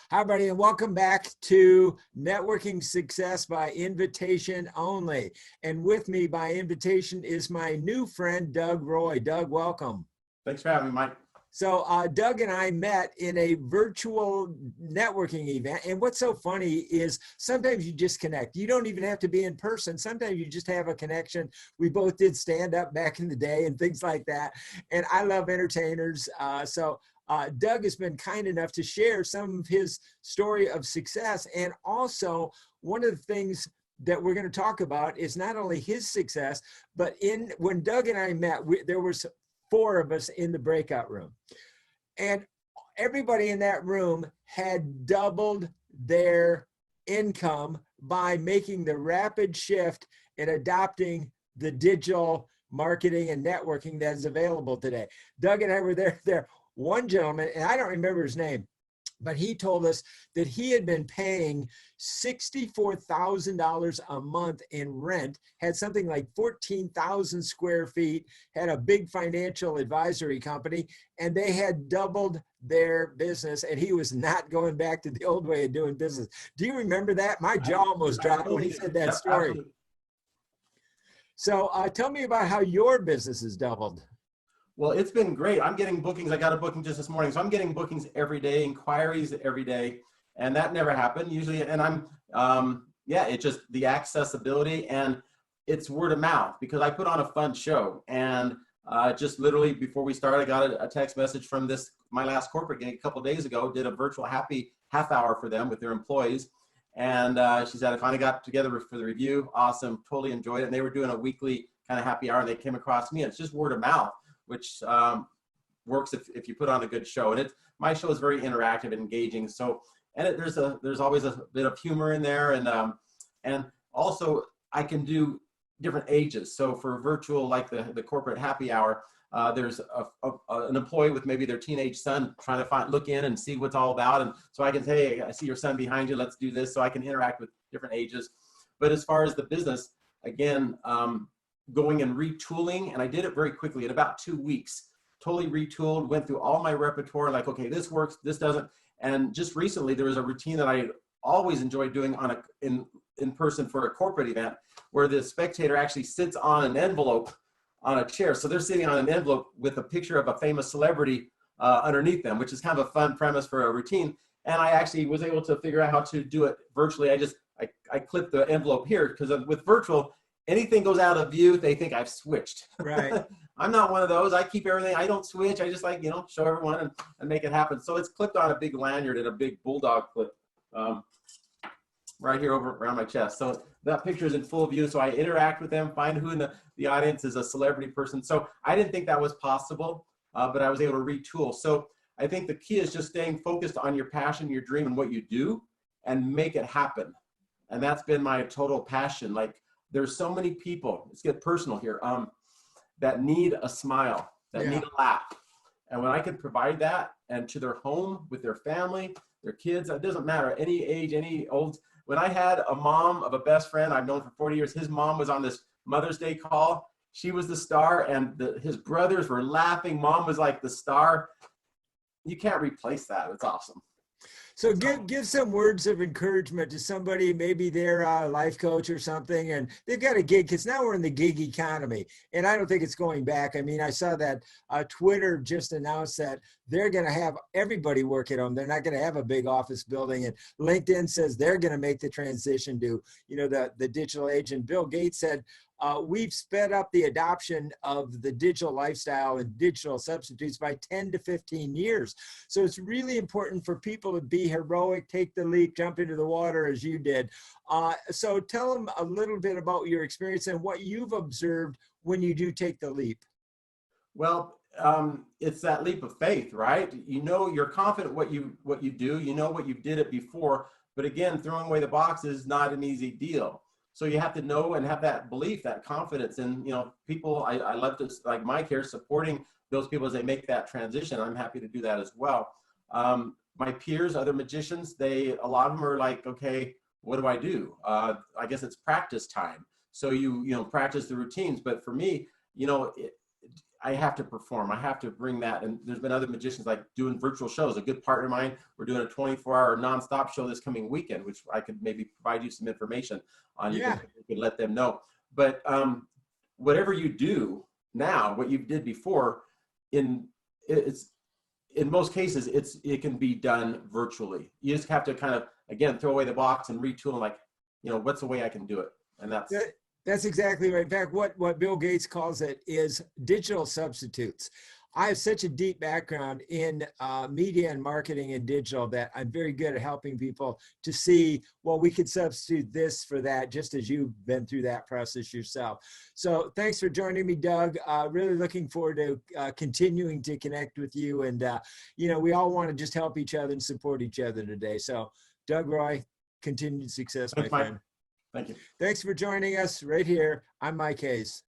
Hi, everybody, and welcome back to Networking Success by Invitation Only. And with me by invitation is my new friend, Doug Roy. Doug, welcome. Thanks for having me, Mike. So Doug and I met in a virtual networking event. And what's so funny is sometimes you just connect. You don't even have to be in person. Sometimes you just have a connection. We both did stand up back in the day and things like that. And I love entertainers. Doug has been kind enough to share some of his story of success. And also, one of the things that we're going to talk about is not only his success, but when Doug and I met, there was 4 of us in the breakout room. And everybody in that room had doubled their income by making the rapid shift and adopting the digital marketing and networking that is available today. Doug and I were there. One gentleman, and I don't remember his name, but he told us that he had been paying $64,000 a month in rent, had something like 14,000 square feet, had a big financial advisory company, and they had doubled their business, and he was not going back to the old way of doing business. Do you remember that? My jaw almost dropped when he said that story. Absolutely. So tell me about how your business has doubled. Well, it's been great. I'm getting bookings. I got a booking just this morning. So I'm getting bookings every day, inquiries every day. And that never happened usually. And it's just the accessibility, and it's word of mouth because I put on a fun show. And just literally before we started, I got a text message from my last corporate gig a couple of days ago, did a virtual happy half hour for them with their employees. And she said, I finally got together for the review. Awesome. Totally enjoyed it. And they were doing a weekly kind of happy hour. And they came across me. And it's just word of mouth, which works if you put on a good show. And my show is very interactive and engaging. So, and there's always a bit of humor in there. And also I can do different ages. So for virtual, like the corporate happy hour, there's an employee with maybe their teenage son trying to look in and see what's all about. And so I can say, hey, I see your son behind you. Let's do this. So I can interact with different ages. But as far as the business, again, going and retooling, and I did it very quickly in about 2 weeks. Totally retooled, went through all my repertoire, like, okay, this works, this doesn't. And just recently, there was a routine that I always enjoyed doing in person for a corporate event, where the spectator actually sits on an envelope on a chair. So they're sitting on an envelope with a picture of a famous celebrity underneath them, which is kind of a fun premise for a routine. And I actually was able to figure out how to do it virtually. I clipped the envelope here because with virtual, anything goes out of view, they think I've switched. Right. I'm not one of those. I keep everything. I don't switch. I just show everyone and make it happen. So it's clipped on a big lanyard and a big bulldog clip right here around my chest. So that picture is in full view. So I interact with them, find who in the audience is a celebrity person. So I didn't think that was possible, but I was able to retool. So I think the key is just staying focused on your passion, your dream, and what you do, and make it happen. And that's been my total passion. Like, there's so many people, let's get personal here, that need a smile, that need a laugh. And when I could provide that, and to their home, with their family, their kids, it doesn't matter, any age, any old. When I had a mom of a best friend I've known for 40 years, his mom was on this Mother's Day call. She was the star, and his brothers were laughing. Mom was like the star. You can't replace that. It's awesome. So give some words of encouragement to somebody, maybe they're a life coach or something, and they've got a gig, because now we're in the gig economy, and I don't think it's going back. I mean, I saw that Twitter just announced that they're going to have everybody work at home. They're not going to have a big office building, and LinkedIn says they're going to make the transition to, the digital age. And Bill Gates said, we've sped up the adoption of the digital lifestyle and digital substitutes by 10 to 15 years. So it's really important for people to be heroic, take the leap, jump into the water as you did. So tell them a little bit about your experience and what you've observed when you do take the leap. Well, it's that leap of faith, right? You're confident what you do, what you did it before, but again, throwing away the box is not an easy deal. So you have to know and have that belief, that confidence. And, people, I love to, like Mike here, supporting those people as they make that transition. I'm happy to do that as well. My peers, other magicians, a lot of them are like, okay, what do I do? I guess it's practice time. So you practice the routines. But for me, I have to perform. I have to bring that. And there's been other magicians like doing virtual shows. A good partner of mine, we're doing a 24-hour nonstop show this coming weekend, which I could maybe provide you some information on. Yeah. You can let them know. But whatever you do now, what you did before, in most cases, it can be done virtually. You just have to kind of, again, throw away the box and retool and like, what's the way I can do it? And That's exactly right. In fact, what Bill Gates calls it is digital substitutes. I have such a deep background in media and marketing and digital that I'm very good at helping people to see, well, we could substitute this for that, just as you've been through that process yourself. So thanks for joining me, Doug. Really looking forward to continuing to connect with you. And, we all want to just help each other and support each other today. So Doug Roy, continued success, my friend. Thank you. Thanks for joining us right here. I'm Mike Hayes.